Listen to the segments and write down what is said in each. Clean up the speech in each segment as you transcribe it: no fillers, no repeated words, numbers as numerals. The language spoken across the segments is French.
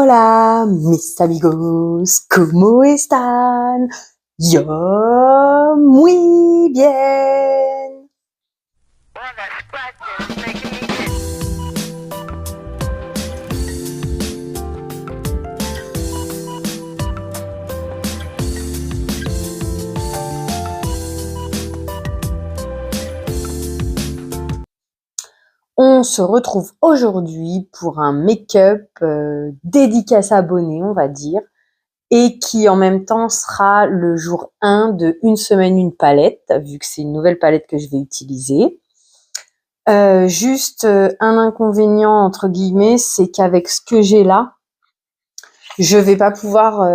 Hola, mis amigos, ¿cómo están? Yo muy bien. On se retrouve aujourd'hui pour un make-up dédicace abonné, on va dire, et qui en même temps sera le jour 1 de Une semaine, une palette, vu que c'est une nouvelle palette que je vais utiliser. Juste un inconvénient, entre guillemets, c'est qu'avec ce que j'ai là, je vais pas pouvoir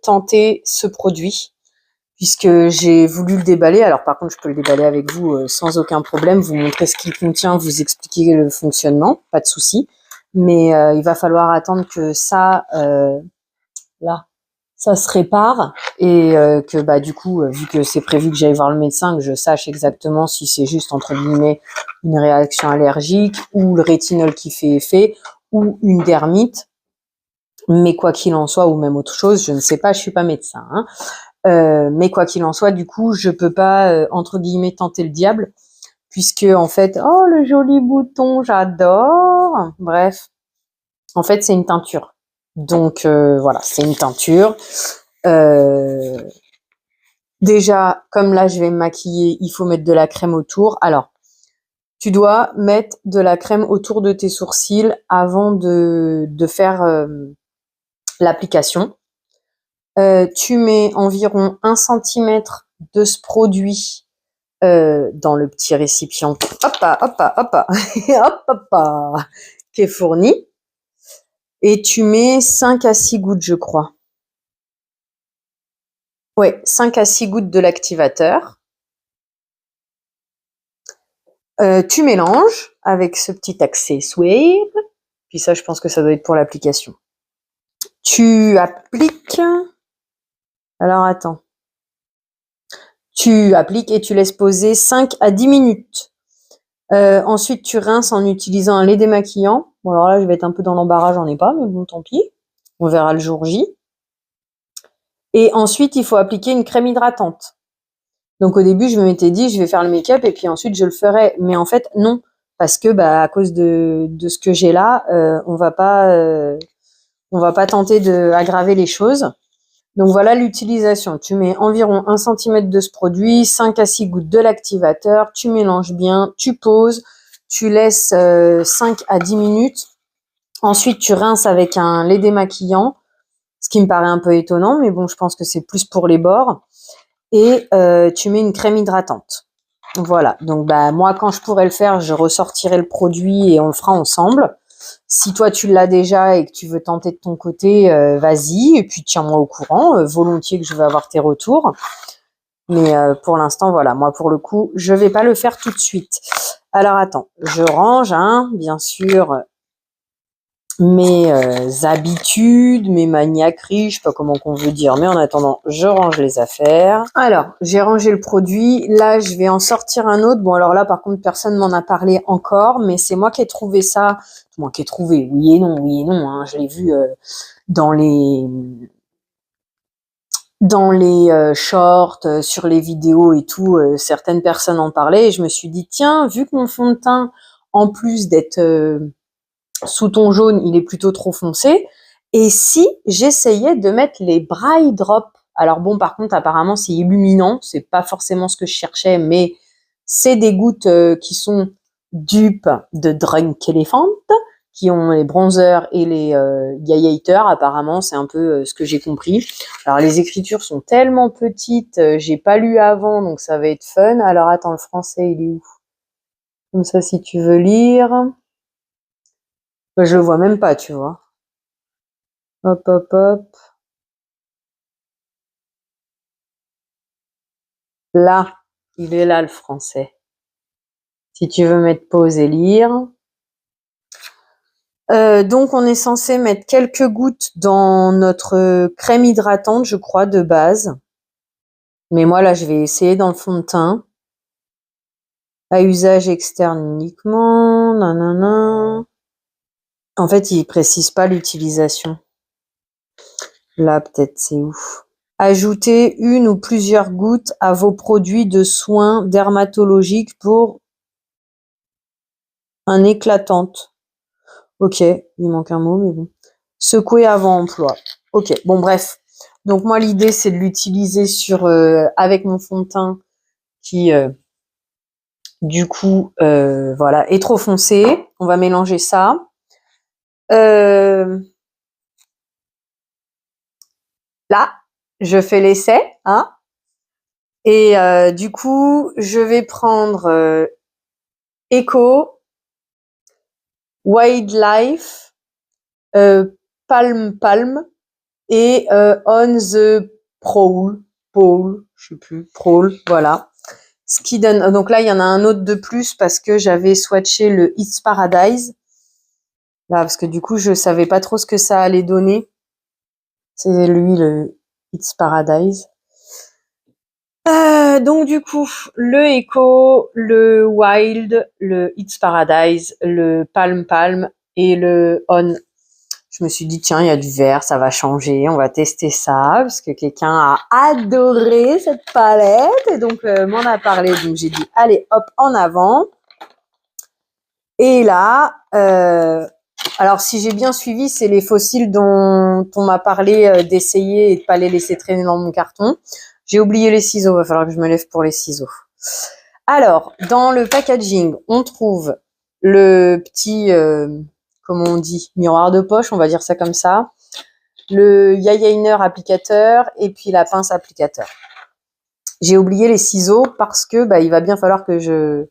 tenter ce produit, puisque j'ai voulu le déballer. Alors par contre, je peux le déballer avec vous sans aucun problème, vous montrer ce qu'il contient, vous expliquer le fonctionnement, pas de souci. Mais il va falloir attendre que ça, là, ça se répare et que bah du coup, vu que c'est prévu que j'aille voir le médecin, que je sache exactement si c'est juste entre guillemets une réaction allergique ou le rétinol qui fait effet ou une dermite. Mais quoi qu'il en soit, ou même autre chose, je ne sais pas, je suis pas médecin, hein. Mais quoi qu'il en soit, du coup, je peux pas entre guillemets tenter le diable, puisque en fait, oh le joli bouton, j'adore. Bref, en fait, c'est une teinture. Donc voilà, c'est une teinture. Déjà, comme là, je vais me maquiller, il faut mettre de la crème autour. Alors, tu dois mettre de la crème autour de tes sourcils avant de faire l'application. Tu mets environ 1 centimètre de ce produit dans le petit récipient qui est fourni. Et tu mets 5 à 6 gouttes, je crois. Ouais, 5 à 6 gouttes de l'activateur. Tu mélanges avec ce petit accessoire. Puis ça, je pense que ça doit être pour l'application. Tu appliques. Alors attends. Tu appliques et tu laisses poser 5 à 10 minutes. Ensuite, tu rinces en utilisant un lait démaquillant. Bon, alors là, je vais être un peu dans l'embarras, j'en ai pas, mais bon, tant pis. On verra le jour J. Et ensuite, il faut appliquer une crème hydratante. Donc au début, je m'étais dit, je vais faire le make-up et puis ensuite, je le ferai. Mais en fait, non. Parce que bah, à cause de ce que j'ai là, on va pas tenter d'aggraver les choses. Donc voilà l'utilisation. Tu mets environ 1 centimètre de ce produit, 5 à 6 gouttes de l'activateur, tu mélanges bien, tu poses, tu laisses 5 à 10 minutes. Ensuite, tu rinces avec un lait démaquillant, ce qui me paraît un peu étonnant, mais bon, je pense que c'est plus pour les bords. Et tu mets une crème hydratante. Voilà, donc bah moi, quand je pourrais le faire, je ressortirai le produit et on le fera ensemble. Si toi tu l'as déjà et que tu veux tenter de ton côté, vas-y et puis tiens-moi au courant, volontiers que je vais avoir tes retours. Mais pour l'instant, voilà, moi pour le coup, je vais pas le faire tout de suite. Alors attends, je range, hein, bien sûr, mes habitudes, mes maniaqueries, je sais pas comment qu'on veut dire, mais en attendant, je range les affaires. Alors, j'ai rangé le produit. Là, je vais en sortir un autre. Bon, alors là, par contre, personne m'en a parlé encore, mais c'est moi qui ai trouvé ça. Moi qui ai trouvé, oui et non, hein. Je l'ai vu dans les shorts, sur les vidéos et tout, certaines personnes en parlaient et je me suis dit, tiens, vu que mon fond de teint, en plus d'être sous ton jaune, il est plutôt trop foncé. Et si j'essayais de mettre les Braille Drops? Alors bon, par contre, apparemment, c'est illuminant. C'est pas forcément ce que je cherchais, mais c'est des gouttes qui sont dupes de Drunk Elephant, qui ont les bronzers et les highlighters. Apparemment, c'est un peu ce que j'ai compris. Alors, les écritures sont tellement petites, j'ai pas lu avant, donc ça va être fun. Alors, attends, le français, il est où? Comme ça, si tu veux lire. Je le vois même pas, tu vois. Hop, hop, hop. Là, il est là le français. Si tu veux mettre pause et lire. Donc, on est censé mettre quelques gouttes dans notre crème hydratante, je crois, de base. Mais moi, là, je vais essayer dans le fond de teint. À usage externe uniquement. Nanana. En fait, il précise pas l'utilisation. Là, peut-être, c'est où? Ajoutez une ou plusieurs gouttes à vos produits de soins dermatologiques pour un éclatante. Ok, il manque un mot, mais bon. Secouer avant emploi. Ok, bon, bref. Donc, moi, l'idée, c'est de l'utiliser avec mon fond de teint qui, du coup, voilà, est trop foncé. On va mélanger ça. Là, je fais l'essai, hein. Et du coup, je vais prendre Eco, Wildlife, Palm et On the Prowl, je sais plus, Prowl, voilà. Ce qui donne, donc là, il y en a un autre de plus parce que j'avais swatché le It's Paradise. Là, parce que du coup, je savais pas trop ce que ça allait donner. C'est lui, le It's Paradise. Donc du coup, le Eco, le Wild, le It's Paradise, le Palm et le On. Je me suis dit, tiens, il y a du vert, ça va changer, on va tester ça, parce que quelqu'un a adoré cette palette, et donc m'en a parlé, donc j'ai dit, allez, hop, en avant. Et là, alors si j'ai bien suivi, c'est les fossiles dont on m'a parlé d'essayer et de pas les laisser traîner dans mon carton. J'ai oublié les ciseaux, va falloir que je me lève pour les ciseaux. Alors, dans le packaging, on trouve le petit, comment on dit, miroir de poche, on va dire ça comme ça, le eyeliner applicateur et puis la pince applicateur. J'ai oublié les ciseaux parce que il va bien falloir que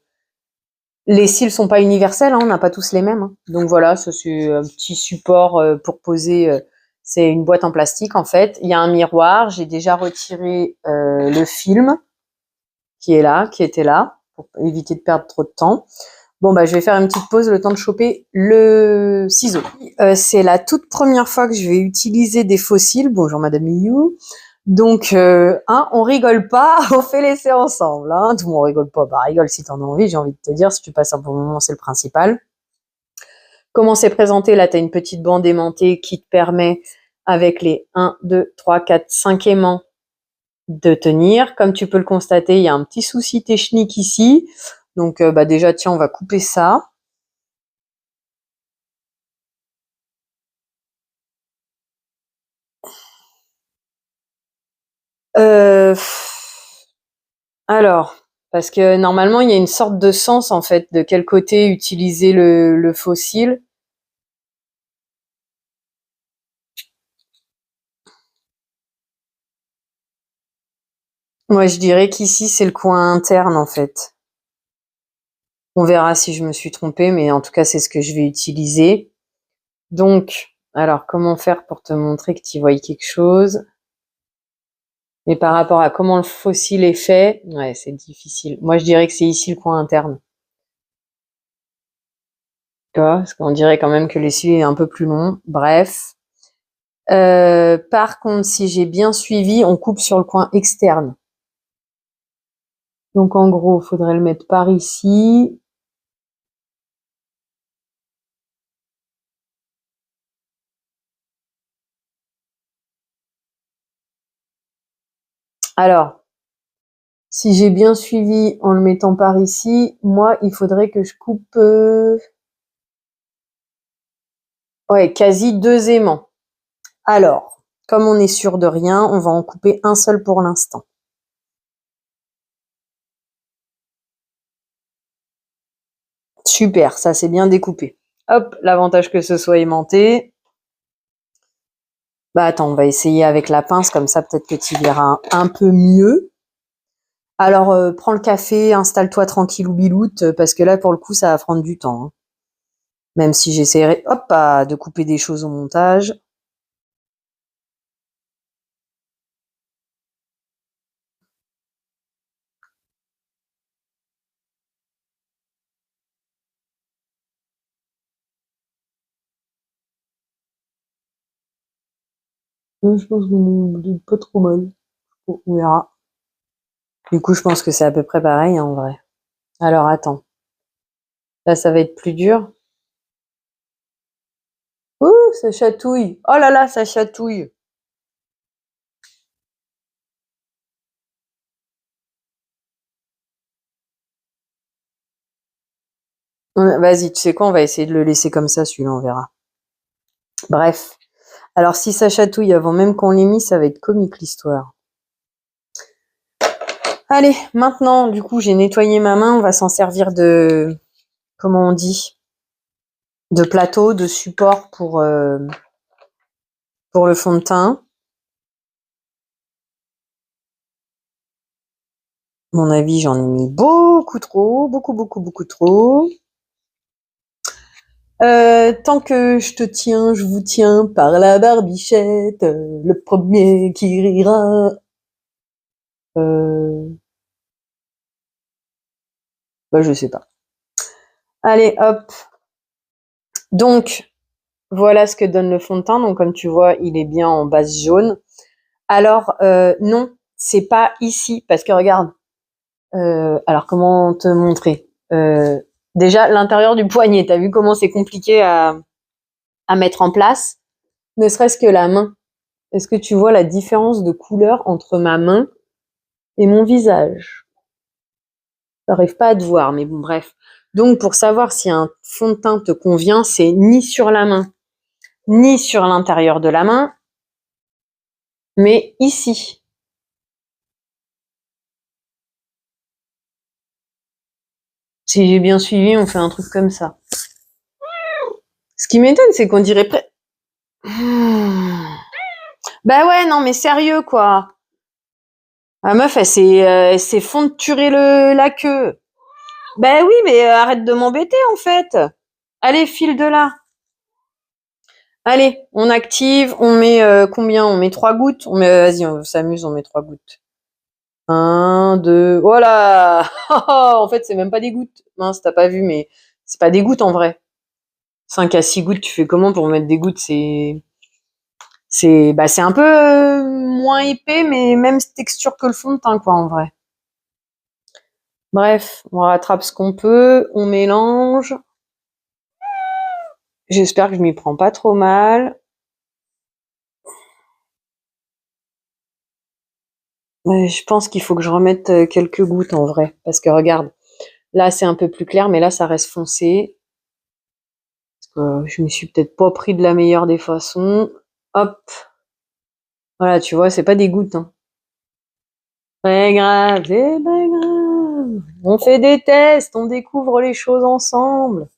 les cils sont pas universels, hein, on n'a pas tous les mêmes. Hein. Donc voilà, ça c'est un petit support pour poser. C'est une boîte en plastique en fait. Il y a un miroir. J'ai déjà retiré le film qui était là, pour éviter de perdre trop de temps. Bon je vais faire une petite pause, le temps de choper le ciseau. C'est la toute première fois que je vais utiliser des fossiles. Bonjour Madame You. Donc, on rigole pas, on fait l'essai ensemble. Hein. Tout le monde rigole pas. Rigole si t'en as envie, j'ai envie de te dire. Si tu passes un bon moment, c'est le principal. Comment c'est présenté? Là, t'as une petite bande aimantée qui te permet, avec les 1, 2, 3, 4, 5 aimants, de tenir. Comme tu peux le constater, il y a un petit souci technique ici. Donc, déjà, tiens, on va couper ça. Alors, parce que normalement, il y a une sorte de sens, en fait, de quel côté utiliser le fossile. Moi, je dirais qu'ici, c'est le coin interne, en fait. On verra si je me suis trompée, mais en tout cas, c'est ce que je vais utiliser. Donc, alors, comment faire pour te montrer que tu vois quelque chose? Mais par rapport à comment le fossile est fait, ouais, c'est difficile. Moi, je dirais que c'est ici le coin interne. Tu vois, parce qu'on dirait quand même que l'essuie est un peu plus long. Bref. Par contre, si j'ai bien suivi, on coupe sur le coin externe. Donc, en gros, il faudrait le mettre par ici. Alors, si j'ai bien suivi en le mettant par ici, moi, il faudrait que je coupe quasi 2 aimants. Alors, comme on est sûr de rien, on va en couper un seul pour l'instant. Super, ça c'est bien découpé. Hop, l'avantage que ce soit aimanté. Attends, on va essayer avec la pince, comme ça peut-être que tu verras un peu mieux. Alors, prends le café, installe-toi tranquille ou biloute, parce que là, pour le coup, ça va prendre du temps. Hein. Même si j'essaierai, de couper des choses au montage. Je pense qu'on est pas trop mal. On verra. Du coup, je pense que c'est à peu près pareil, hein, en vrai. Alors, attends. Là, ça va être plus dur. ça chatouille. Oh là là, ça chatouille. Vas-y, tu sais quoi, on va essayer de le laisser comme ça, celui-là, on verra. Bref. Alors, si ça chatouille avant même qu'on l'ait mis, ça va être comique, l'histoire. Allez, maintenant, du coup, j'ai nettoyé ma main, on va s'en servir de... Comment on dit? De plateau, de support pour le fond de teint. À mon avis, j'en ai mis beaucoup trop, beaucoup trop. Tant que je te tiens, je vous tiens par la barbichette, le premier qui rira. Euh... Bah, je sais pas. Allez, hop. Donc, voilà ce que donne le fond de teint. Donc, comme tu vois, il est bien en base jaune. Alors, non, c'est pas ici, parce que regarde. Alors, comment te montrer déjà, l'intérieur du poignet, t'as vu comment c'est compliqué à mettre en place? Ne serait-ce que la main. Est-ce que tu vois la différence de couleur entre ma main et mon visage? J'arrive pas à te voir, mais bon, bref. Donc, pour savoir si un fond de teint te convient, c'est ni sur la main, ni sur l'intérieur de la main, mais ici. Si j'ai bien suivi, on fait un truc comme ça. Ce qui m'étonne, c'est qu'on dirait Bah ouais, non, mais sérieux, quoi. La meuf, elle s'est fondturée la queue. Ben oui, mais arrête de m'embêter, en fait. Allez, file de là. Allez, on active, on met combien? On met 3 gouttes. Vas-y, on s'amuse, on met 3 gouttes. Un, deux, voilà. En fait, c'est même pas des gouttes. Mince, t'as pas vu, mais c'est pas des gouttes en vrai. 5 à 6 gouttes, tu fais comment pour mettre des gouttes? C'est un peu moins épais, mais même texture que le fond de teint, quoi, en vrai. Bref, on rattrape ce qu'on peut, on mélange. J'espère que je m'y prends pas trop mal. Ouais, je pense qu'il faut que je remette quelques gouttes en vrai. Parce que regarde, là c'est un peu plus clair, mais là ça reste foncé. Je me suis peut-être pas pris de la meilleure des façons. Hop. Voilà, tu vois, c'est pas des gouttes. Hein. Très grave, c'est pas grave. On fait des tests, on découvre les choses ensemble.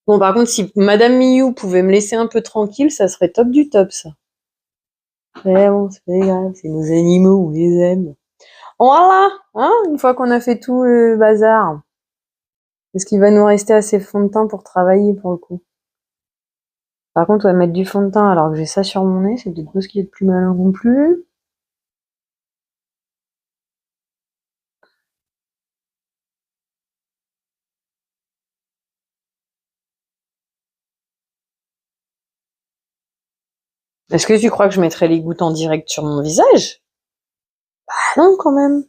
Bon, par contre, si Madame Miou pouvait me laisser un peu tranquille, ça serait top du top, ça. Mais bon, c'est pas grave, c'est nos animaux, on les aime. Voilà, hein, une fois qu'on a fait tout le bazar, est-ce qu'il va nous rester assez fond de teint pour travailler pour le coup? Par contre, on va mettre du fond de teint alors que j'ai ça sur mon nez, c'est peut-être pas ce qui est le plus malin non plus. Est-ce que tu crois que je mettrais les gouttes en direct sur mon visage? Ah non, quand même.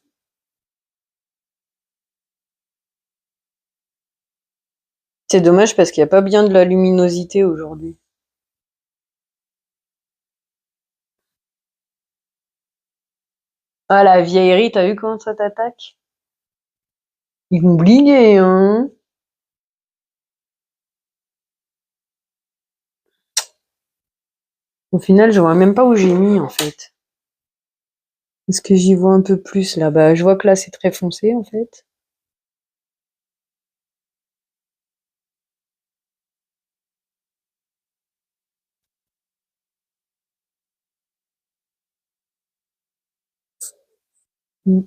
C'est dommage parce qu'il n'y a pas bien de la luminosité aujourd'hui. Ah, la vieillerie, t'as vu comment ça t'attaque? Ils vont oublier, hein. Au final, je vois même pas où j'ai mis, en fait. Est-ce que j'y vois un peu plus, là? Bah, je vois que là, c'est très foncé, en fait. Mm.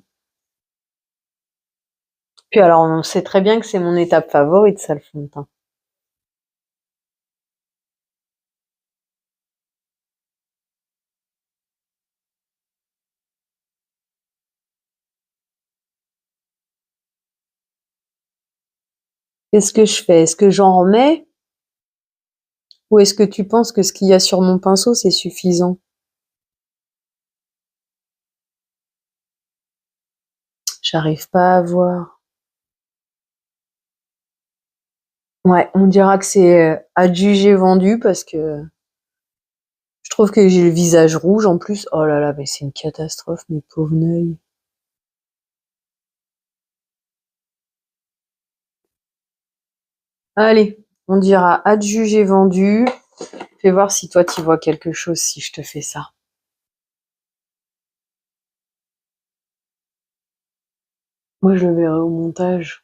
Puis alors, on sait très bien que c'est mon étape favorite, ça, le fond de teint. Qu'est-ce que je fais? Est-ce que j'en remets? Ou est-ce que tu penses que ce qu'il y a sur mon pinceau, c'est suffisant? J'arrive pas à voir. Ouais, on dira que c'est adjugé vendu parce que je trouve que j'ai le visage rouge en plus. Oh là là, mais c'est une catastrophe, mes pauvres œils. Allez, on dira adjugé vendu. Fais voir si toi tu vois quelque chose si je te fais ça. Moi, je le verrai au montage.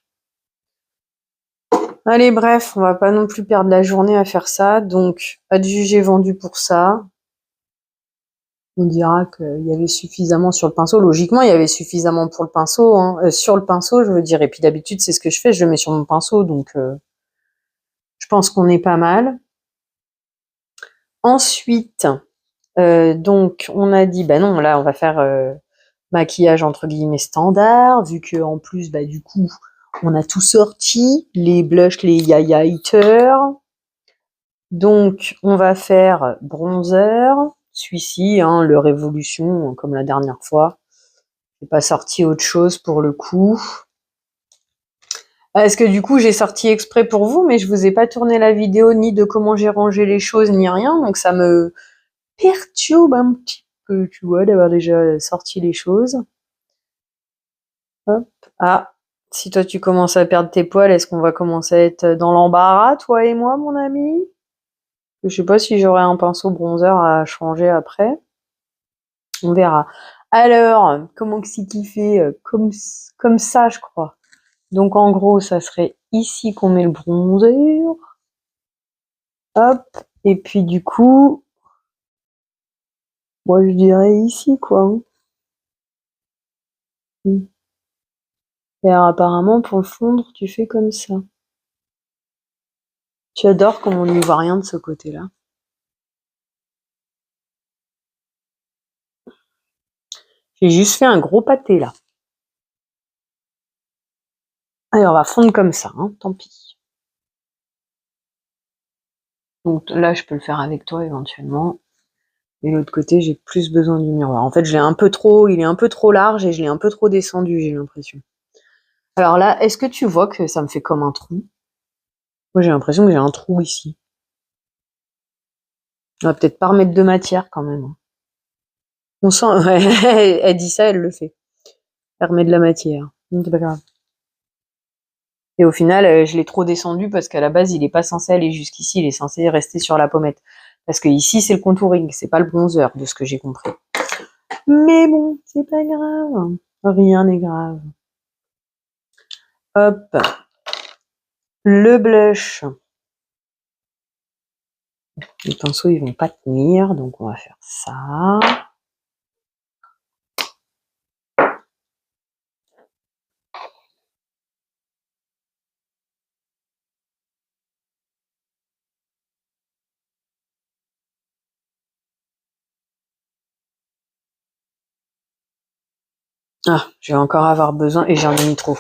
Allez, bref, on va pas non plus perdre la journée à faire ça. Donc, adjugé vendu pour ça. On dira qu'il y avait suffisamment sur le pinceau. Logiquement, il y avait suffisamment pour le pinceau, hein. Sur le pinceau, je veux dire. Et puis d'habitude, c'est ce que je fais, je le mets sur mon pinceau. Donc, je pense qu'on est pas mal. Ensuite, donc, on a dit, bah non, là, on va faire maquillage entre guillemets standard, vu que en plus, bah du coup, on a tout sorti, les blushs, les highlighters. Donc, on va faire bronzer, celui-ci, hein, le Révolution, comme la dernière fois. J'ai pas sorti autre chose pour le coup. Est-ce que du coup, j'ai sorti exprès pour vous, mais je vous ai pas tourné la vidéo ni de comment j'ai rangé les choses, ni rien, donc ça me perturbe un petit peu, tu vois, d'avoir déjà sorti les choses. Hop. Ah, si toi tu commences à perdre tes poils, est-ce qu'on va commencer à être dans l'embarras, toi et moi, mon ami? Je sais pas si j'aurai un pinceau bronzer à changer après. On verra. Alors, comment que c'est qu'il fait comme ça, je crois. Donc en gros, ça serait ici qu'on met le bronzer. Hop. Et puis du coup, moi je dirais ici, quoi, hein. Et alors, apparemment, pour le fondre, tu fais comme ça. Tu adores comme on n'y voit rien de ce côté-là. J'ai juste fait un gros pâté là. Allez, on va fondre comme ça, hein, tant pis. Donc là, je peux le faire avec toi éventuellement. Et l'autre côté, j'ai plus besoin du miroir. En fait, il est un peu trop large et je l'ai un peu trop descendu, j'ai l'impression. Alors là, est-ce que tu vois que ça me fait comme un trou? Moi, j'ai l'impression que j'ai un trou ici. On va peut-être pas remettre de matière quand même, hein. On sent, ouais, elle dit ça, elle le fait. Elle remet de la matière. C'est pas grave. Et au final, je l'ai trop descendu parce qu'à la base, il est pas censé aller jusqu'ici, il est censé rester sur la pommette. Parce que ici, c'est le contouring, c'est pas le bronzer, de ce que j'ai compris. Mais bon, c'est pas grave. Rien n'est grave. Hop. Le blush. Les pinceaux, ils vont pas tenir, donc on va faire ça. Ah, je vais encore avoir besoin et j'en ai mis trop.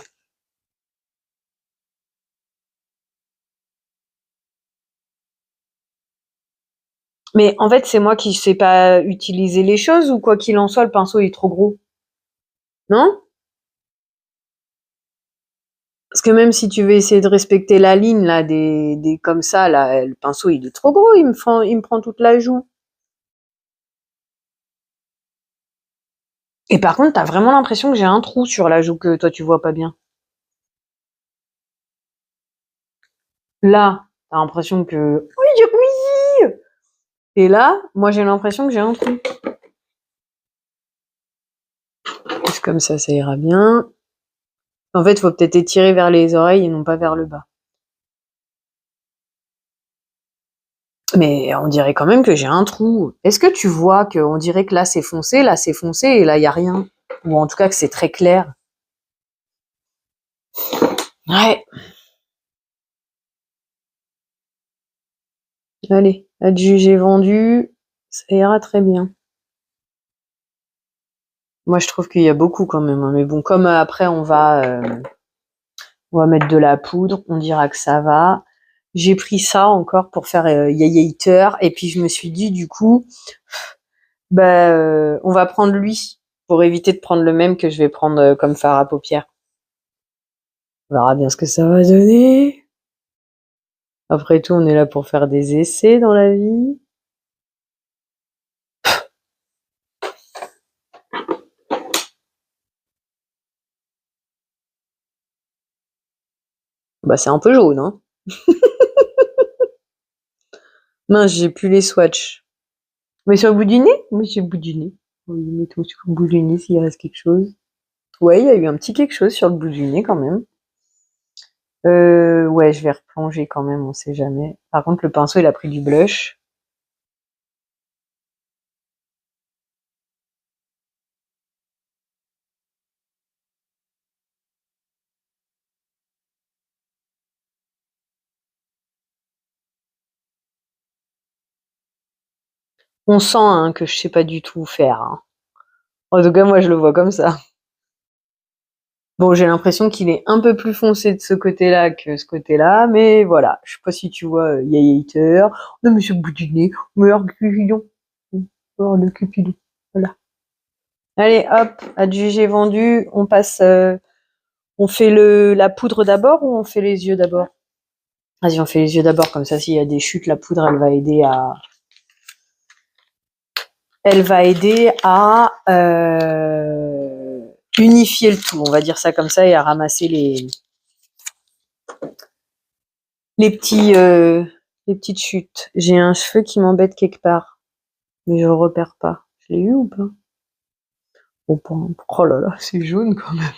Mais en fait, c'est moi qui sais pas utiliser les choses ou quoi qu'il en soit, le pinceau il est trop gros. Non? Parce que même si tu veux essayer de respecter la ligne là, des comme ça là, le pinceau il est trop gros, il me prend toute la joue. Et par contre, t'as vraiment l'impression que j'ai un trou sur la joue que toi tu vois pas bien. Là, t'as l'impression que oui, oui. Et là, moi j'ai l'impression que j'ai un trou. Juste comme ça ira bien. En fait, il faut peut-être étirer vers les oreilles et non pas vers le bas. Mais on dirait quand même que j'ai un trou. Est-ce que tu vois qu'on dirait que là c'est foncé et là il y a rien? Ou en tout cas que c'est très clair. Ouais. Allez, adjugé vendu, ça ira très bien. Moi je trouve qu'il y a beaucoup quand même, hein. Mais bon, comme après on va mettre de la poudre, on dira que ça va. J'ai pris ça encore pour faire highlighter et puis je me suis dit du coup, bah on va prendre lui pour éviter de prendre le même que je vais prendre comme fard à paupières. On verra bien ce que ça va donner. Après tout, on est là pour faire des essais dans la vie. Bah, c'est un peu jaune, hein. Mince, j'ai plus les swatchs. Mais sur le bout du nez? Oui, j'ai le bout du nez. Oui, mettons sur le bout du nez s'il reste quelque chose. Ouais, il y a eu un petit quelque chose sur le bout du nez quand même. Ouais, je vais replonger quand même, on sait jamais. Par contre, le pinceau, il a pris du blush. On sent hein, que je sais pas du tout faire. Hein. En tout cas, moi, je le vois comme ça. Bon, j'ai l'impression qu'il est un peu plus foncé de ce côté-là que ce côté-là, mais voilà. Je sais pas si tu vois Yaya Hater. Non, mais sur le bout du nez. Meilleur Cupidon. Oh, le Cupidon. Voilà. Allez, hop, adjugé vendu. On passe. On fait la poudre d'abord ou on fait les yeux d'abord? Vas-y, on fait les yeux d'abord, comme ça, s'il y a des chutes, la poudre, elle va aider à unifier le tout, on va dire ça comme ça, et à ramasser les petites chutes. J'ai un cheveu qui m'embête quelque part, mais je le repère pas. Je l'ai eu ou pas? Oh là là, c'est jaune quand même.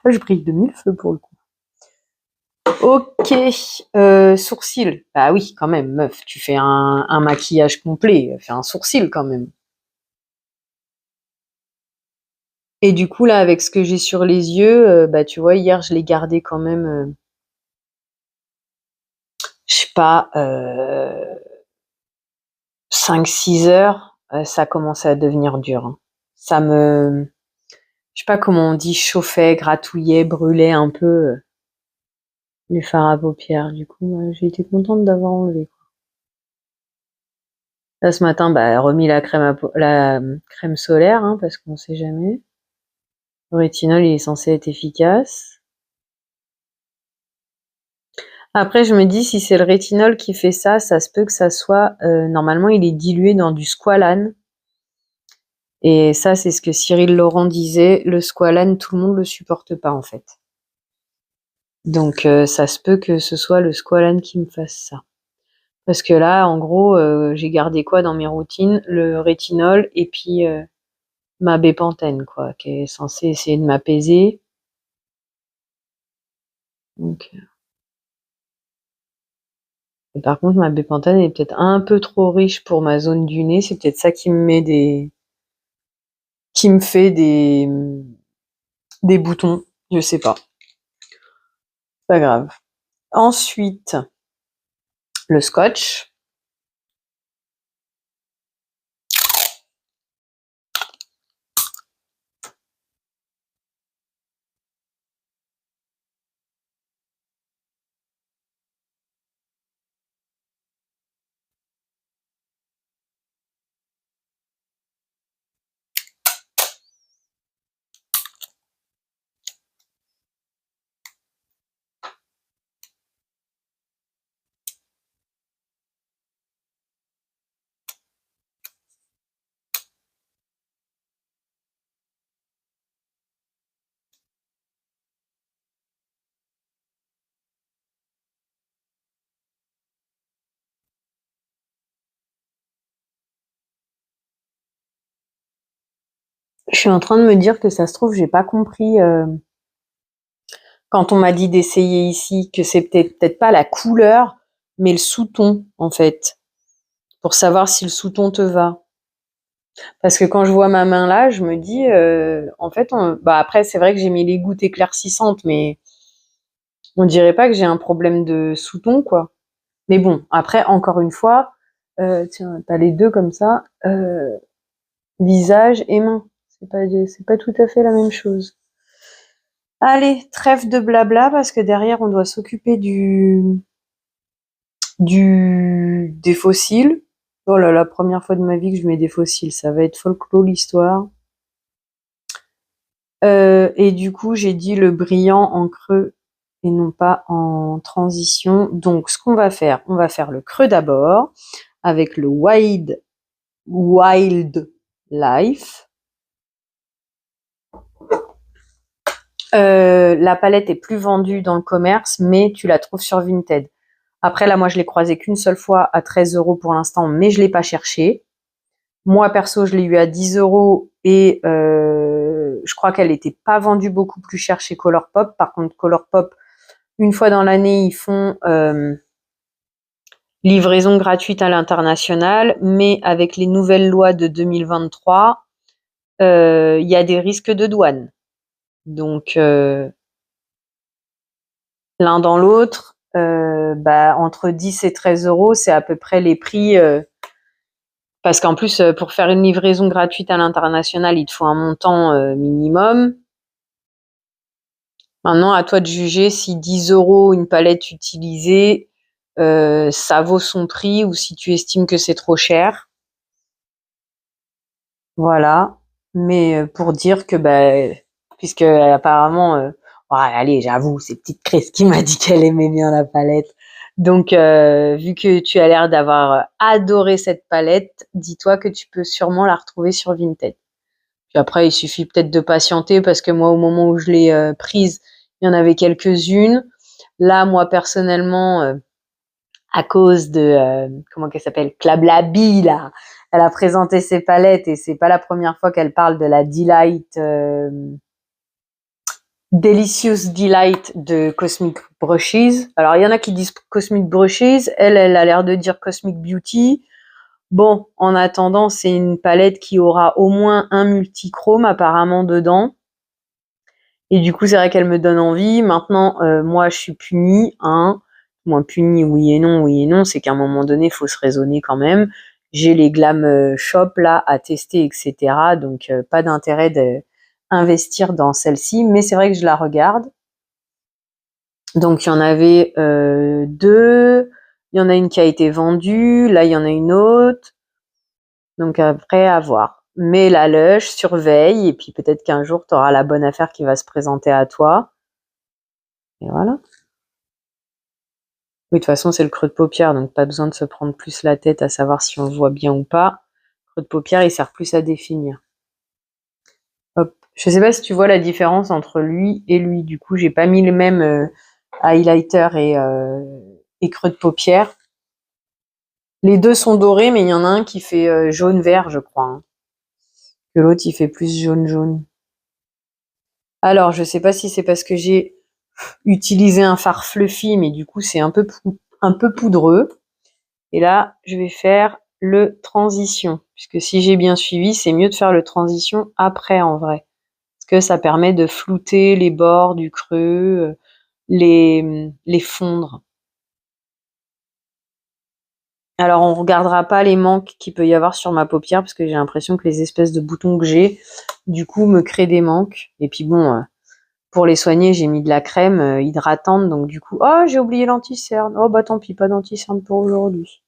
Je brille de mille feux pour le coup. Ok, sourcils. Bah oui, quand même, meuf, tu fais un maquillage complet, fais un sourcil quand même. Et du coup, là, avec ce que j'ai sur les yeux, bah tu vois, hier, je l'ai gardé quand même, je sais pas, 5-6 heures, ça commençait à devenir dur. Hein. Ça me, je sais pas comment on dit, chauffait, gratouillait, brûlait un peu les fards à paupières. Du coup, j'ai été contente d'avoir enlevé. Là, ce matin, bah, remis la crème solaire, hein, parce qu'on sait jamais. Le rétinol, il est censé être efficace. Après, je me dis, si c'est le rétinol qui fait ça, ça se peut que ça soit, normalement, il est dilué dans du squalane. Et ça, c'est ce que Cyril Laurent disait, le squalane, tout le monde le supporte pas, en fait. Donc, ça se peut que ce soit le squalane qui me fasse ça. Parce que là, en gros, j'ai gardé quoi dans mes routines? Le rétinol et puis ma bépantène, quoi, qui est censée essayer de m'apaiser. Donc, et par contre, ma bépantène est peut-être un peu trop riche pour ma zone du nez. C'est peut-être ça qui me fait des boutons. Je sais pas. Pas grave. Ensuite, le scotch. Je suis en train de me dire que ça se trouve, j'ai pas compris quand on m'a dit d'essayer ici que c'est peut-être pas la couleur, mais le sous-ton en fait, pour savoir si le sous-ton te va. Parce que quand je vois ma main là, je me dis, en fait, bah après c'est vrai que j'ai mis les gouttes éclaircissantes, mais on dirait pas que j'ai un problème de sous-ton quoi. Mais bon, après encore une fois, tiens, t'as les deux comme ça, visage et main. C'est pas tout à fait la même chose. Allez, trêve de blabla parce que derrière on doit s'occuper des fossiles. Oh là là, première fois de ma vie que je mets des fossiles, ça va être folklore l'histoire. Et du coup, j'ai dit le brillant en creux et non pas en transition. Donc, ce qu'on va faire, on va faire le creux d'abord avec le Wild Life. La palette est plus vendue dans le commerce, mais tu la trouves sur Vinted. Après, là, moi, je l'ai croisée qu'une seule fois à 13 € pour l'instant, mais je l'ai pas cherché. Moi, perso, je l'ai eu à 10 € et je crois qu'elle n'était pas vendue beaucoup plus cher chez Colourpop. Par contre, Colourpop, une fois dans l'année, ils font livraison gratuite à l'international, mais avec les nouvelles lois de 2023, il y a des risques de douane. Donc, l'un dans l'autre, entre 10 et 13 €, c'est à peu près les prix. Parce qu'en plus, pour faire une livraison gratuite à l'international, il te faut un montant minimum. Maintenant, à toi de juger si 10 € une palette utilisée, ça vaut son prix ou si tu estimes que c'est trop cher. Voilà. Mais pour dire que, puisque apparemment, allez, j'avoue, c'est petite Chris qui m'a dit qu'elle aimait bien la palette. Donc, vu que tu as l'air d'avoir adoré cette palette, dis-toi que tu peux sûrement la retrouver sur Vinted. Puis après, il suffit peut-être de patienter parce que moi, au moment où je l'ai prise, il y en avait quelques-unes. Là, moi, personnellement, à cause de, comment qu'elle s'appelle, Klablabi, là, elle a présenté ses palettes et c'est pas la première fois qu'elle parle de la Delicious Delight de Cosmic Brushes. Alors, il y en a qui disent Cosmic Brushes, elle a l'air de dire Cosmic Beauty. Bon, en attendant, c'est une palette qui aura au moins un multichrome apparemment dedans. Et du coup, c'est vrai qu'elle me donne envie. Maintenant, moi, je suis punie, hein. Moi, punie, oui et non. C'est qu'à un moment donné, il faut se raisonner quand même. J'ai les Glam Shop là à tester, etc. Donc, pas d'intérêt d'investir dans celle-ci. Mais c'est vrai que je la regarde. Donc, il y en avait deux. Il y en a une qui a été vendue. Là, il y en a une autre. Donc, après, à voir. Mais la Lush, surveille. Et puis, peut-être qu'un jour, tu auras la bonne affaire qui va se présenter à toi. Et voilà. Oui, de toute façon, c'est le creux de paupière, donc pas besoin de se prendre plus la tête à savoir si on voit bien ou pas. Le creux de paupière, il sert plus à définir. Hop. Je sais pas si tu vois la différence entre lui et lui. Du coup, j'ai pas mis le même highlighter et creux de paupière. Les deux sont dorés, mais il y en a un qui fait jaune-vert, je crois, hein. Que l'autre, il fait plus jaune-jaune. Alors, je sais pas si c'est parce que j'ai utilisé un fard fluffy, mais du coup, c'est un peu poudreux. Et là, je vais faire le transition. Puisque si j'ai bien suivi, c'est mieux de faire le transition après en vrai. Parce que ça permet de flouter les bords du creux, les fondre. Alors on regardera pas les manques qu'il peut y avoir sur ma paupière parce que j'ai l'impression que les espèces de boutons que j'ai, du coup, me créent des manques. Et puis bon, pour les soigner, j'ai mis de la crème hydratante. Donc du coup, oh, j'ai oublié l'anti-cerne. Oh bah tant pis, pas d'anti-cerne pour aujourd'hui.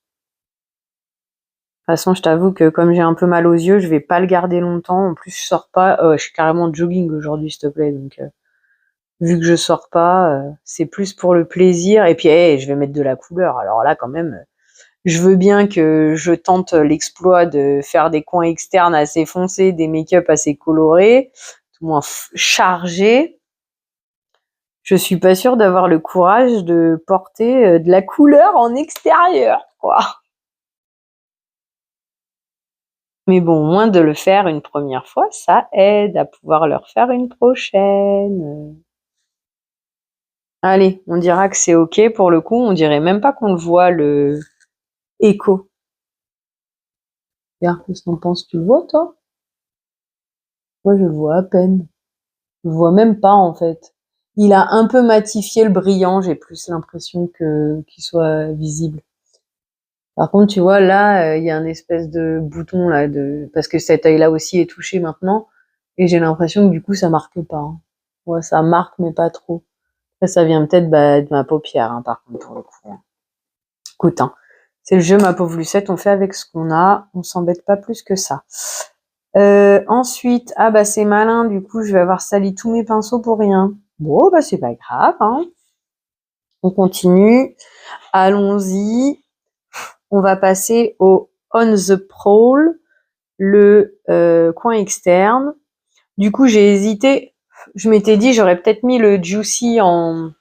De toute façon, je t'avoue que comme j'ai un peu mal aux yeux, je vais pas le garder longtemps. En plus, je sors pas. Je suis carrément en jogging aujourd'hui, s'il te plaît. Donc, vu que je sors pas, c'est plus pour le plaisir. Et puis, je vais mettre de la couleur. Alors là, quand même, je veux bien que je tente l'exploit de faire des coins externes assez foncés, des make-up assez colorés, tout moins chargés. Je suis pas sûre d'avoir le courage de porter de la couleur en extérieur, quoi. Mais bon, au moins de le faire une première fois, ça aide à pouvoir le refaire une prochaine. Allez, on dira que c'est OK pour le coup, on dirait même pas qu'on le voit, le écho. Regarde, qu'est-ce que t'en penses? Tu le vois, toi? Moi, je le vois à peine. Je le vois même pas, en fait. Il a un peu matifié le brillant, j'ai plus l'impression qu'il soit visible. Par contre, tu vois, là, il y a un espèce de bouton, là, parce que cet œil-là aussi est touché maintenant, et j'ai l'impression que du coup, ça marque pas, hein. Ouais, ça marque, mais pas trop. Après, ça vient peut-être de ma paupière, hein, par contre, pour le coup. Écoute, hein, c'est le jeu, ma pauvre Lucette, on fait avec ce qu'on a, on s'embête pas plus que ça. Ensuite, c'est malin, du coup, je vais avoir sali tous mes pinceaux pour rien. Bon, c'est pas grave, hein. On continue. Allons-y. On va passer au On the Prowl, le coin externe. Du coup, j'ai hésité. Je m'étais dit, j'aurais peut-être mis le Juicy en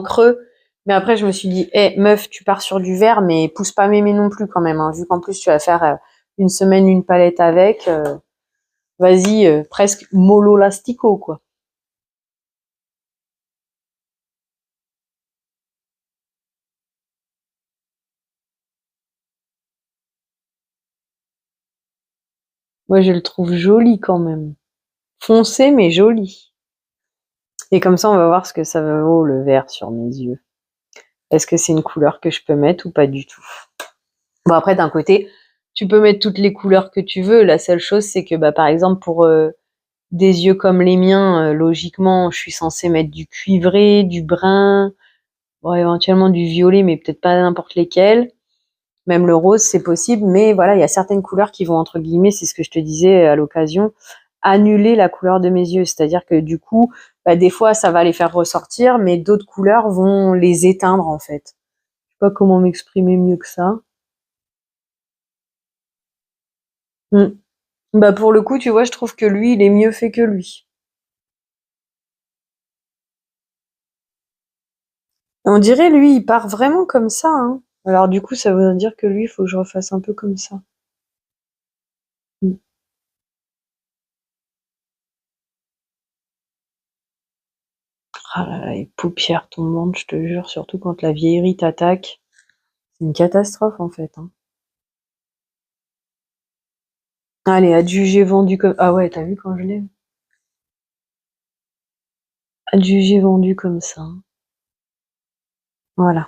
creux. Mais après, je me suis dit, meuf, tu pars sur du vert, mais pousse pas mémé non plus quand même. Hein, vu qu'en plus, tu vas faire une semaine, une palette avec. Vas-y, presque mollo lastico, quoi. Moi, je le trouve joli quand même. Foncé, mais joli. Et comme ça, on va voir ce que ça vaut le vert sur mes yeux. Est-ce que c'est une couleur que je peux mettre ou pas du tout? Bon, après, d'un côté, tu peux mettre toutes les couleurs que tu veux. La seule chose, c'est que, par exemple, pour des yeux comme les miens, logiquement, je suis censée mettre du cuivré, du brun, bon, éventuellement du violet, mais peut-être pas n'importe lesquels. Même le rose, c'est possible, mais voilà, il y a certaines couleurs qui vont, entre guillemets, c'est ce que je te disais à l'occasion, annuler la couleur de mes yeux. C'est-à-dire que du coup, des fois, ça va les faire ressortir, mais d'autres couleurs vont les éteindre, en fait. Je sais pas comment m'exprimer mieux que ça. Pour le coup, tu vois, je trouve que lui, il est mieux fait que lui. On dirait, lui, il part vraiment comme ça, hein. Alors du coup, ça veut dire que lui, il faut que je refasse un peu comme ça. Mm. Ah là là, les paupières tombantes, je te jure, surtout quand la vieillerie t'attaque. C'est une catastrophe, en fait, hein. Allez, adjugé vendu comme... Ah ouais, t'as vu quand je l'ai? Adjugé vendu comme ça, hein. Voilà.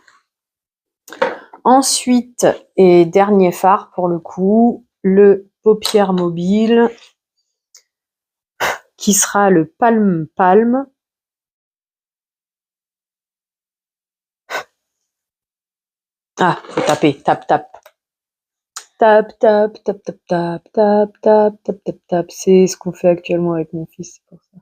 Ensuite, et dernier phare pour le coup, le paupière mobile, qui sera le Palm Palm. Ah, faut taper, tape, tape. Tap, tap, tap, tap, tap, tap, tap, tap, tap, tap. C'est ce qu'on fait actuellement avec mon fils, c'est pour ça.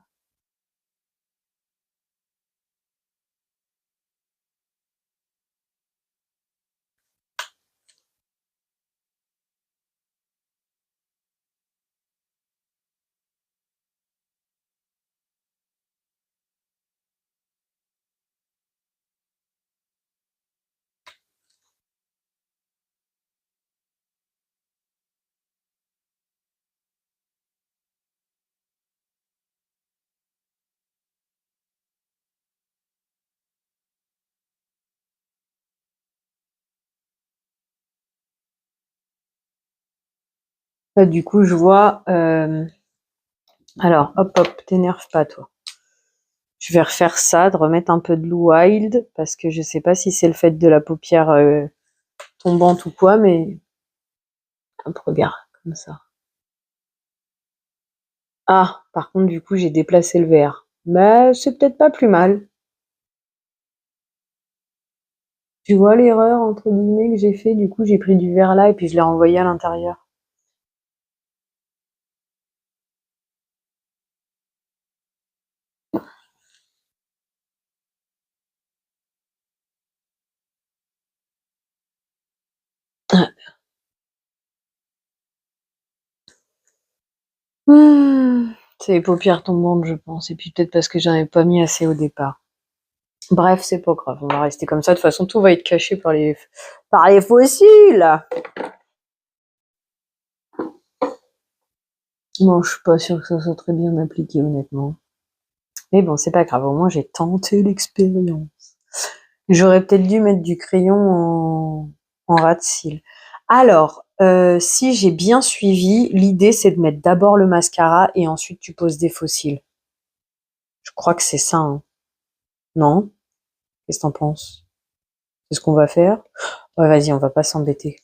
Du coup, je vois... Alors, hop, hop, t'énerve pas, toi. Je vais refaire ça, de remettre un peu de Blue Wild, parce que je sais pas si c'est le fait de la paupière tombante ou quoi, mais... Hop, regarde, comme ça. Ah, par contre, du coup, j'ai déplacé le verre. Mais c'est peut-être pas plus mal. Tu vois l'erreur, entre guillemets, que j'ai fait? Du coup, j'ai pris du verre là et puis je l'ai renvoyé à l'intérieur. C'est les paupières tombantes, je pense. Et puis peut-être parce que j'en avais pas mis assez au départ. Bref, c'est pas grave. On va rester comme ça. De toute façon, tout va être caché par les fossiles. Bon, je suis pas sûre que ça soit très bien appliqué, honnêtement. Mais bon, c'est pas grave. Au moins, j'ai tenté l'expérience. J'aurais peut-être dû mettre du crayon en ras de cils. Alors, si j'ai bien suivi, l'idée, c'est de mettre d'abord le mascara et ensuite tu poses des faux cils. Je crois que c'est ça, hein. Non? Qu'est-ce que t'en penses? C'est ce qu'on va faire? Ouais, vas-y, on va pas s'embêter.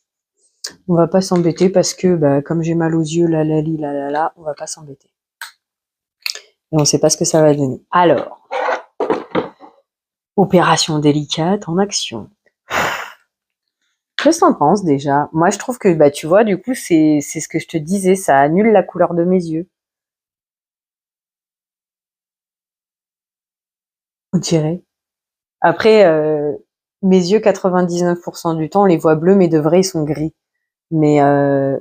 On va pas s'embêter parce que, comme j'ai mal aux yeux, là, là, là, là, là, on va pas s'embêter. Et on sait pas ce que ça va donner. Alors, opération délicate en action. Qu'est-ce que t'en penses déjà? Moi, je trouve que, tu vois, du coup, c'est ce que je te disais, ça annule la couleur de mes yeux. On dirait. Après, mes yeux, 99% du temps, on les voit bleus, mais de vrai, ils sont gris. Mais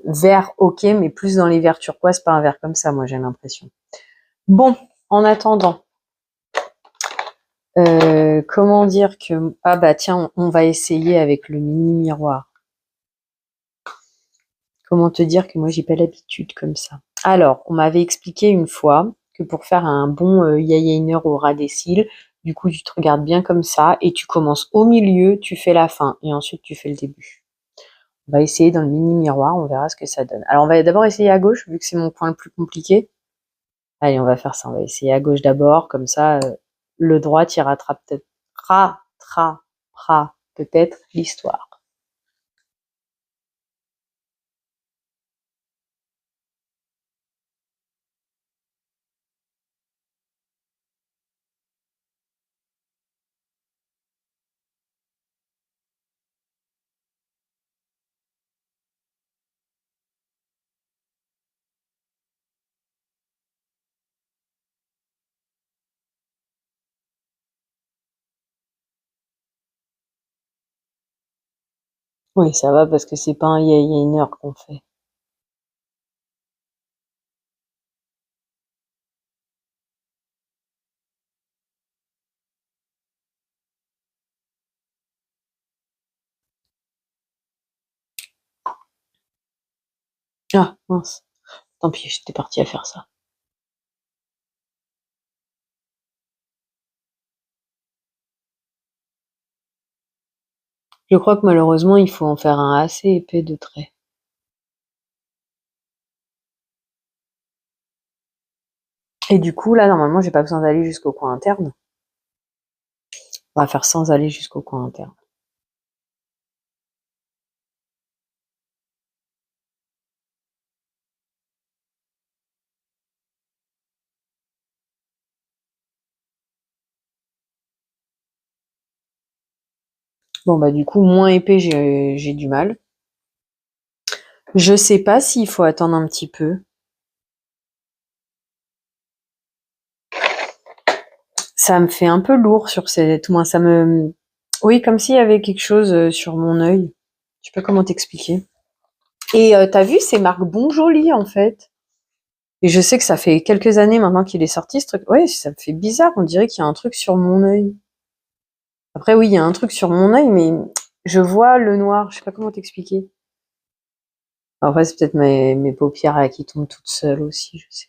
vert, ok, mais plus dans les verts turquoise, pas un vert comme ça, moi, j'ai l'impression. Bon, en attendant, comment dire que... Ah bah tiens, on va essayer avec le mini miroir. Comment te dire que moi, j'ai pas l'habitude comme ça. Alors, on m'avait expliqué une fois que pour faire un bon eyeliner au ras des cils, du coup, tu te regardes bien comme ça et tu commences au milieu, tu fais la fin et ensuite tu fais le début. On va essayer dans le mini miroir, on verra ce que ça donne. Alors, on va d'abord essayer à gauche, vu que c'est mon point le plus compliqué. Allez, on va faire ça. On va essayer à gauche d'abord, comme ça, le droit, tu rattrapera peut-être l'histoire. Oui, ça va parce que c'est pas un eyeliner qu'on fait. Ah, mince. Tant pis, j'étais partie à faire ça. Je crois que malheureusement, il faut en faire un assez épais de traits. Et du coup, là, normalement, j'ai pas besoin d'aller jusqu'au coin interne. On va faire sans aller jusqu'au coin interne. Bon, bah, du coup, moins épais, j'ai du mal. Je sais pas s'il faut attendre un petit peu. Ça me fait un peu lourd sur cette, moins ça me, oui, comme s'il y avait quelque chose sur mon œil. Je sais pas comment t'expliquer. Et t'as vu, c'est marque Bon Joli en fait. Et je sais que ça fait quelques années maintenant qu'il est sorti ce truc. Ouais, ça me fait bizarre. On dirait qu'il y a un truc sur mon œil. Après, oui, il y a un truc sur mon œil, mais je vois le noir. Je sais pas comment t'expliquer. Après, c'est peut-être mes paupières là qui tombent toutes seules aussi. Je sais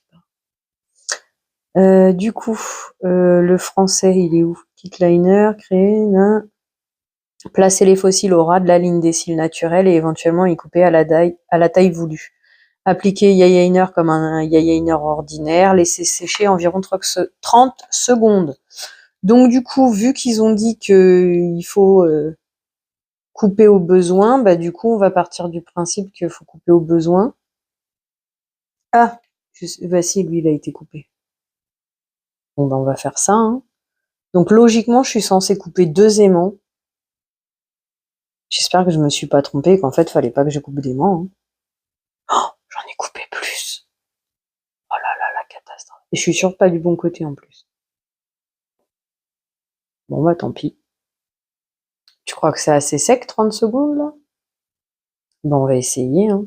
pas. Du coup, le français, il est où? Kit liner, créer, nan. Placer les fossiles au ras de la ligne des cils naturels et éventuellement y couper à la taille voulue. Appliquer eyeliner comme un eyeliner ordinaire. Laisser sécher environ 30 secondes. Donc du coup, vu qu'ils ont dit qu'il faut couper au besoin, bah du coup, on va partir du principe qu'il faut couper au besoin. Ah, bah si, lui, il a été coupé. Bon, bah on va faire ça. Hein. Donc logiquement, je suis censée couper 2 aimants. J'espère que je me suis pas trompée, qu'en fait, fallait pas que je coupe d'aimants. Hein. Oh, j'en ai coupé plus. Oh là là, la catastrophe. Et je suis sûre pas du bon côté en plus. Bon bah tant pis. Tu crois que c'est assez sec, 30 secondes là? Bon, on va essayer. Hein.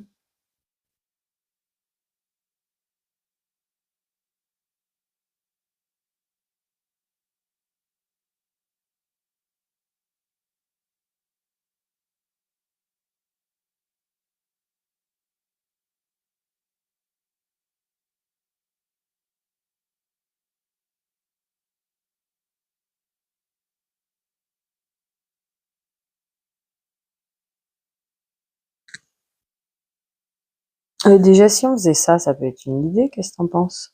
Déjà, si on faisait ça, ça peut être une idée. Qu'est-ce que t'en penses?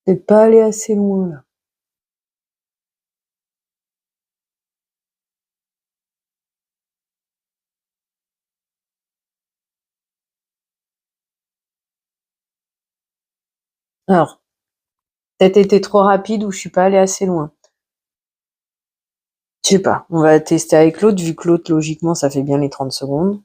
Peut-être pas aller assez loin, là. Alors, peut-être été trop rapide ou je suis pas allée assez loin. Je sais pas, on va tester avec l'autre, vu que l'autre, logiquement, ça fait bien les 30 secondes.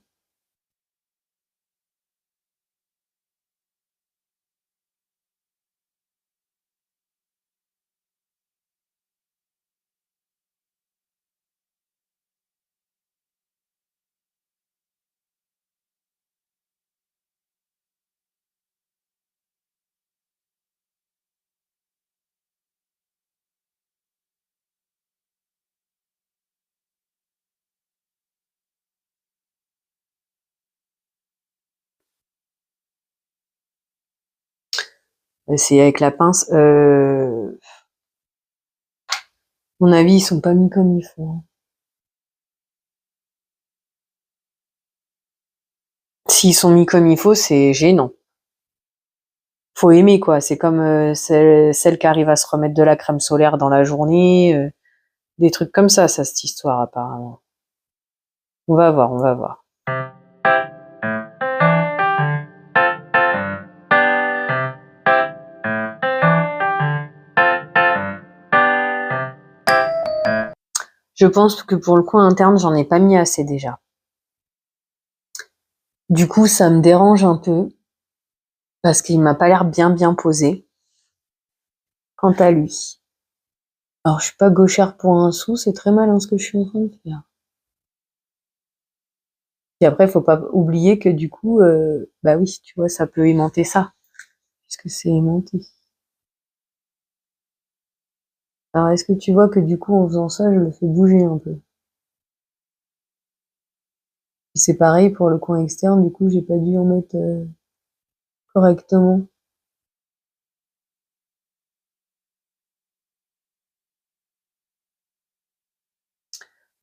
C'est avec la pince. Mon avis, ils sont pas mis comme il faut, hein. S'ils sont mis comme il faut, c'est gênant. Faut aimer, quoi. C'est comme celle qui arrive à se remettre de la crème solaire dans la journée. Des trucs comme ça, cette histoire, apparemment. On va voir, on va voir. Je pense que pour le coin interne, j'en ai pas mis assez déjà. Du coup, ça me dérange un peu parce qu'il m'a pas l'air bien posé. Quant à lui. Alors, je suis pas gauchère pour un sou, c'est très malin ce que je suis en train de faire. Et après, faut pas oublier que du coup, bah oui, tu vois, ça peut aimanter ça, puisque c'est aimanté. Alors, est-ce que tu vois que du coup, en faisant ça, je le fais bouger un peu? Et c'est pareil pour le coin externe, du coup, j'ai pas dû en mettre correctement.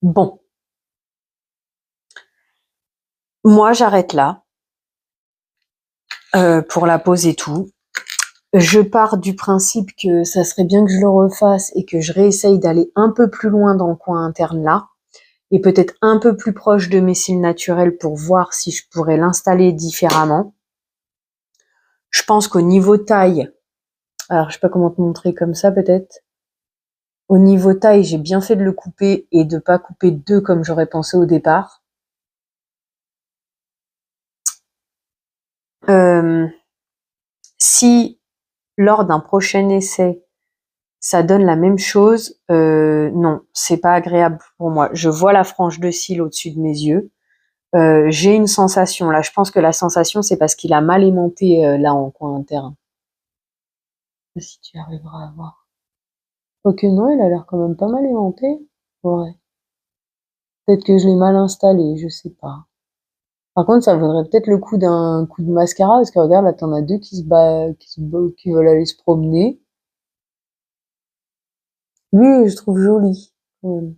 Bon. Moi, j'arrête là, pour la pause et tout. Je pars du principe que ça serait bien que je le refasse et que je réessaye d'aller un peu plus loin dans le coin interne là, et peut-être un peu plus proche de mes cils naturels pour voir si je pourrais l'installer différemment. Je pense qu'au niveau taille, alors je sais pas comment te montrer comme ça peut-être. Au niveau taille, j'ai bien fait de le couper et de pas couper deux comme j'aurais pensé au départ. Si lors d'un prochain essai, ça donne la même chose, non, c'est pas agréable pour moi. Je vois la frange de cils au-dessus de mes yeux. J'ai une sensation là. Je pense que la sensation, c'est parce qu'il a mal aimanté là en coin interne. Si tu arriveras à voir. Ok, non, il a l'air quand même pas mal aimanté. Ouais. Peut-être que je l'ai mal installé, je sais pas. Par contre, ça vaudrait peut-être le coup d'un coup de mascara, parce que regarde, là, t'en as deux qui veulent aller se promener. Lui, je trouve joli, quand même.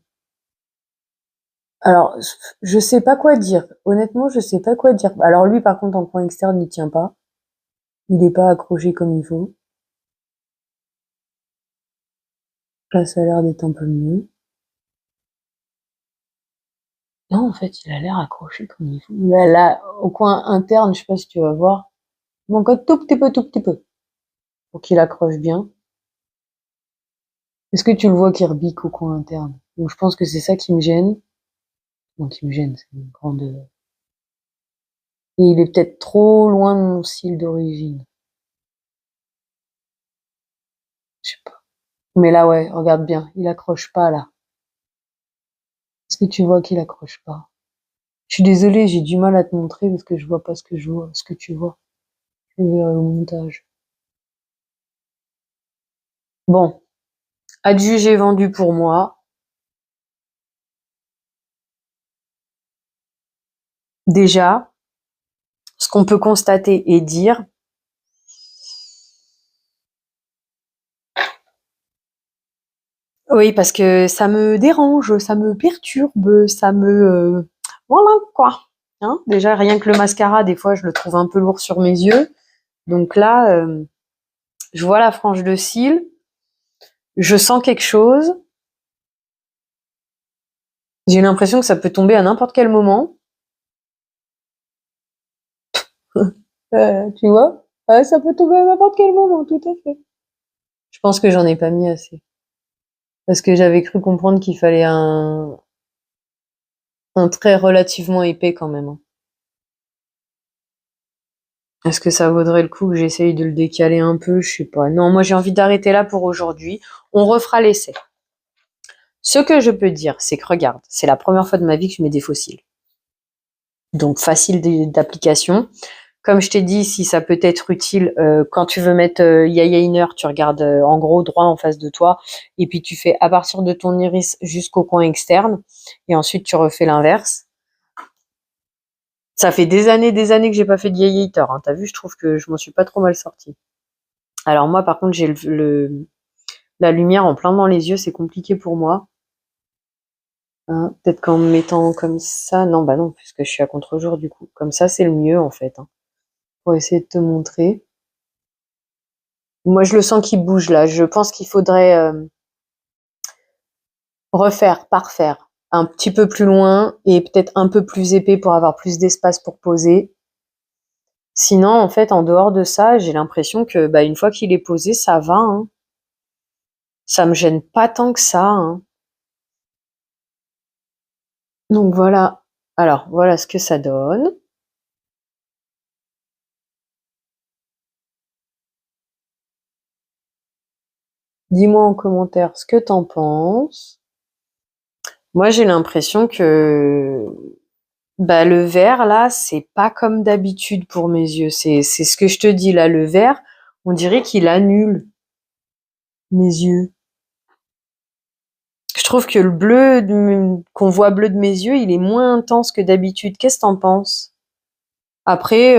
Alors, je sais pas quoi dire. Honnêtement, je sais pas quoi dire. Alors lui, par contre, en coin externe, il tient pas. Il est pas accroché comme il faut. Là, ça a l'air d'être un peu mieux. Non, en fait, il a l'air accroché comme il faut. Là, au coin interne, je sais pas si tu vas voir. Il manque un tout petit peu. Pour qu'il accroche bien. Est-ce que tu le vois qui rebique au coin interne? Donc, je pense que c'est ça qui me gêne. Bon, qui me gêne, c'est une grande... Et il est peut-être trop loin de mon cil d'origine. Je sais pas. Mais là, ouais, regarde bien. Il accroche pas, là. Est-ce que tu vois qu'il accroche pas? Je suis désolée, j'ai du mal à te montrer parce que je vois pas ce que je vois, ce que tu vois. Je vais au montage. Bon. Adjugé vendu pour moi. Déjà, ce qu'on peut constater et dire, oui, parce que ça me dérange, ça me perturbe, ça me... voilà, quoi. Hein, déjà, rien que le mascara, des fois, je le trouve un peu lourd sur mes yeux. Donc là, Je vois la frange de cils. Je sens quelque chose. J'ai l'impression que ça peut tomber à n'importe quel moment. Tu vois? Ça peut tomber à n'importe quel moment, tout à fait. Je pense que j'en ai pas mis assez. Parce que j'avais cru comprendre qu'il fallait un trait relativement épais quand même, hein. Est-ce que ça vaudrait le coup que j'essaye de le décaler un peu? Je sais pas. Non, moi j'ai envie d'arrêter là pour aujourd'hui. On refera l'essai. Ce que je peux dire, c'est que regarde, c'est la première fois de ma vie que je mets des fossiles. Donc facile d'application. Comme je t'ai dit, si ça peut être utile, quand tu veux mettre eyeliner, tu regardes en gros droit en face de toi, et puis tu fais à partir de ton iris jusqu'au coin externe, et ensuite tu refais l'inverse. Ça fait des années que j'ai pas fait d'highlighter, hein. T'as vu, je trouve que je m'en suis pas trop mal sortie. Alors moi, par contre, j'ai la lumière en plein dans les yeux, c'est compliqué pour moi. Hein, peut-être qu'en me mettant comme ça, non, bah non, puisque je suis à contre-jour du coup. Comme ça, c'est le mieux en fait, hein, pour essayer de te montrer. Moi, je le sens qu'il bouge là. Je pense qu'il faudrait refaire, parfaire, un petit peu plus loin et peut-être un peu plus épais pour avoir plus d'espace pour poser. Sinon, en fait, en dehors de ça, j'ai l'impression que bah, une fois qu'il est posé, ça va, hein. Ça me gêne pas tant que ça, hein. Donc voilà. Alors, voilà ce que ça donne. Dis-moi en commentaire ce que t'en penses. Moi, j'ai l'impression que bah, le vert, là, c'est pas comme d'habitude pour mes yeux. C'est ce que je te dis, là, le vert, on dirait qu'il annule mes yeux. Je trouve que le bleu qu'on voit bleu de mes yeux, il est moins intense que d'habitude. Qu'est-ce que t'en penses? Après,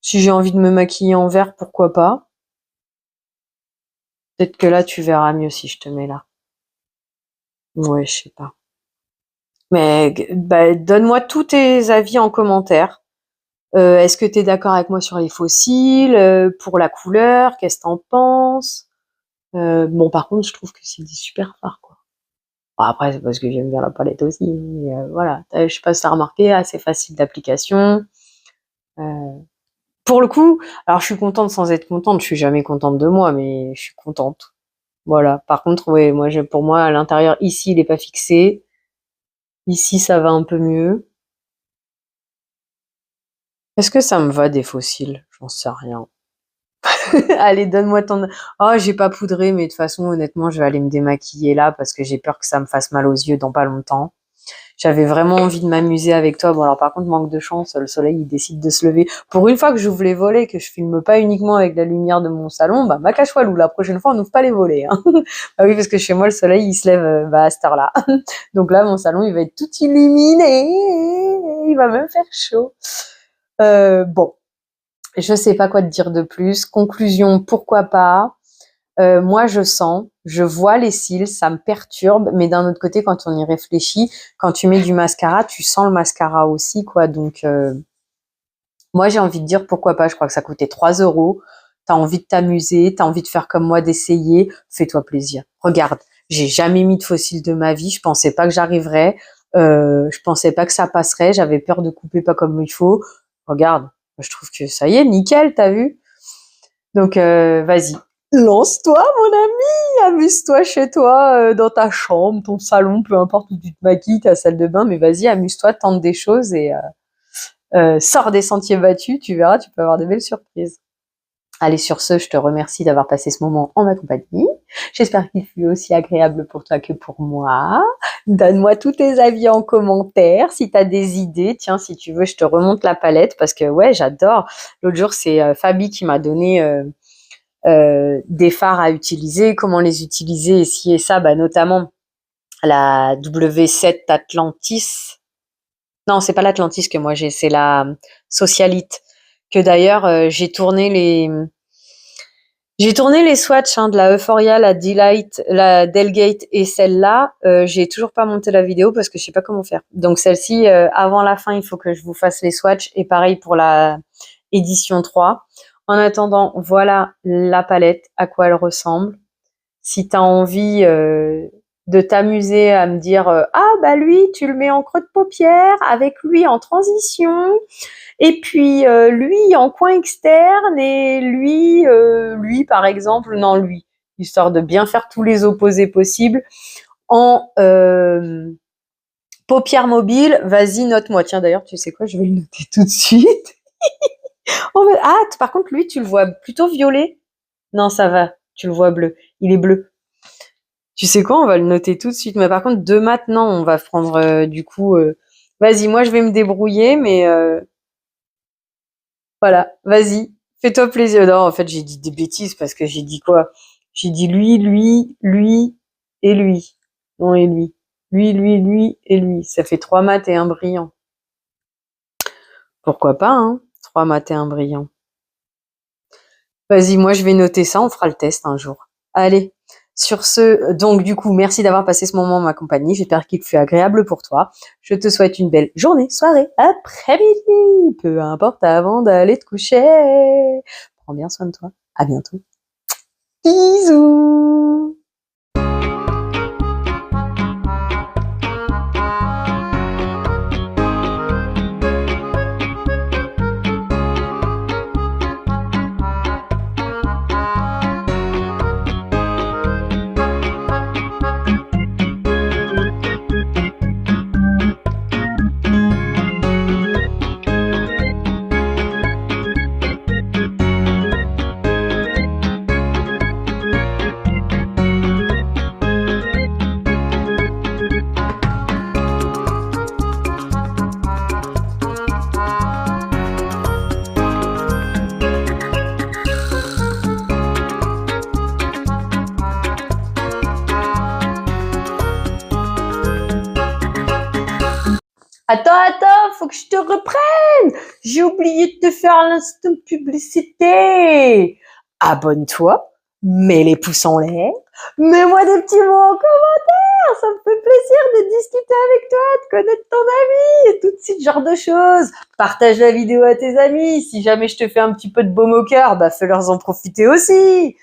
si j'ai envie de me maquiller en vert, pourquoi pas? Peut-être que là, tu verras mieux si je te mets là. Ouais, je sais pas. Mais bah, donne-moi tous tes avis en commentaire. Est-ce que tu es d'accord avec moi sur les fossiles, pour la couleur, qu'est-ce que t'en penses? Bon, par contre, je trouve que c'est des super fards, quoi. Bon, après, c'est parce que j'aime bien la palette aussi, mais voilà. Je sais pas si t'as remarqué, assez facile d'application. Pour le coup, alors je suis contente sans être contente, je suis jamais contente de moi, mais je suis contente. Voilà. Par contre, ouais, pour moi, à l'intérieur, ici, il est pas fixé. Ici, ça va un peu mieux. Est-ce que ça me va des fossiles? J'en sais rien. Allez, donne-moi ton... Oh, j'ai pas poudré, mais de toute façon, honnêtement, je vais aller me démaquiller là parce que j'ai peur que ça me fasse mal aux yeux dans pas longtemps. J'avais vraiment envie de m'amuser avec toi. Bon, alors par contre, manque de chance, le soleil, il décide de se lever. Pour une fois que j'ouvre les volets, que je filme pas uniquement avec la lumière de mon salon, bah, ma cache-walou, la prochaine fois, on n'ouvre pas les volets, hein. Ah oui, parce que chez moi, le soleil, il se lève bah, à cette heure-là. Donc là, mon salon, il va être tout illuminé. Il va même faire chaud. Bon. Je sais pas quoi te dire de plus. Conclusion, pourquoi pas. Moi, je vois les cils, ça me perturbe, mais d'un autre côté, quand on y réfléchit, quand tu mets du mascara, tu sens le mascara aussi, quoi. Donc, moi, j'ai envie de dire pourquoi pas. Je crois que ça coûtait 3 €. T'as envie de t'amuser, t'as envie de faire comme moi, d'essayer. Fais-toi plaisir. Regarde, j'ai jamais mis de faux cils de ma vie. Je pensais pas que j'arriverais. Je pensais pas que ça passerait. J'avais peur de couper pas comme il faut. Regarde, je trouve que ça y est, nickel, t'as vu? Donc, vas-y. Lance-toi, mon ami, amuse-toi chez toi, dans ta chambre, ton salon, peu importe où tu te maquilles, ta salle de bain, mais vas-y, amuse-toi, tente des choses et sors des sentiers battus, tu verras, tu peux avoir de belles surprises. Allez, sur ce, je te remercie d'avoir passé ce moment en ma compagnie. J'espère qu'il fut aussi agréable pour toi que pour moi. Donne-moi tous tes avis en commentaire, si tu as des idées. Tiens, si tu veux, je te remonte la palette parce que ouais, j'adore. L'autre jour, c'est Fabi qui m'a donné des fards à utiliser, comment les utiliser, et ci et ça, bah, notamment la W7 Atlantis. Non, c'est pas l'Atlantis que moi j'ai, c'est la Socialite. Que d'ailleurs, j'ai tourné les swatchs, hein, de la Euphoria, la Delight, la Delgate et celle-là. J'ai toujours pas monté la vidéo parce que je sais pas comment faire. Donc celle-ci, avant la fin, il faut que je vous fasse les swatchs. Et pareil pour la édition 3. En attendant, voilà la palette, à quoi elle ressemble. Si tu as envie de t'amuser à me dire ah bah lui, tu le mets en creux de paupière, avec lui en transition, et puis lui en coin externe, et lui par exemple, non lui, histoire de bien faire tous les opposés possibles, en paupière mobile, vas-y, note-moi. Tiens, d'ailleurs, tu sais quoi, je vais le noter tout de suite. Ah, par contre, lui, tu le vois plutôt violet. Non, ça va, tu le vois bleu. Il est bleu. Tu sais quoi, on va le noter tout de suite. Mais par contre, de maintenant, on va prendre du coup... Vas-y, moi, je vais me débrouiller, mais voilà, vas-y, fais-toi plaisir. Non, en fait, j'ai dit des bêtises parce que j'ai dit quoi? J'ai dit lui et lui. Non, et lui. Lui et lui. Ça fait 3 mat et un brillant. Pourquoi pas, hein? 3 mat et un brillant. Vas-y, moi je vais noter ça, on fera le test un jour. Allez, sur ce, donc du coup, merci d'avoir passé ce moment en ma compagnie. J'espère qu'il fut agréable pour toi. Je te souhaite une belle journée, soirée, après-midi, peu importe avant d'aller te coucher. Prends bien soin de toi. À bientôt. Bisous. Attends, faut que je te reprenne. J'ai oublié de te faire l'instant publicité. Abonne-toi, mets les pouces en l'air, mets-moi des petits mots en commentaire. Ça me fait plaisir de discuter avec toi, de connaître ton ami et tout ce genre de choses. Partage la vidéo à tes amis. Si jamais je te fais un petit peu de baume au cœur, bah fais-leur en profiter aussi.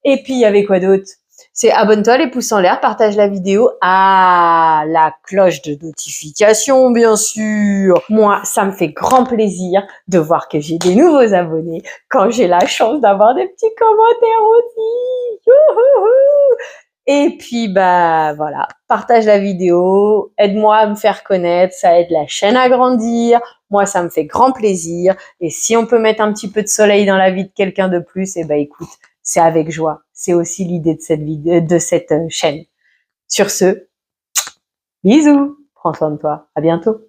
Et puis, il y avait quoi d'autre? C'est abonne-toi, les pouces en l'air, partage la vidéo. Ah, la cloche de notification, bien sûr. Moi, ça me fait grand plaisir de voir que j'ai des nouveaux abonnés quand j'ai la chance d'avoir des petits commentaires aussi. Youhouhou. Et puis, bah, voilà. Partage la vidéo. Aide-moi à me faire connaître. Ça aide la chaîne à grandir. Moi, ça me fait grand plaisir. Et si on peut mettre un petit peu de soleil dans la vie de quelqu'un de plus, eh ben, écoute, c'est avec joie. C'est aussi l'idée de cette vidéo, de cette chaîne. Sur ce, bisous. Prends soin de toi. À bientôt.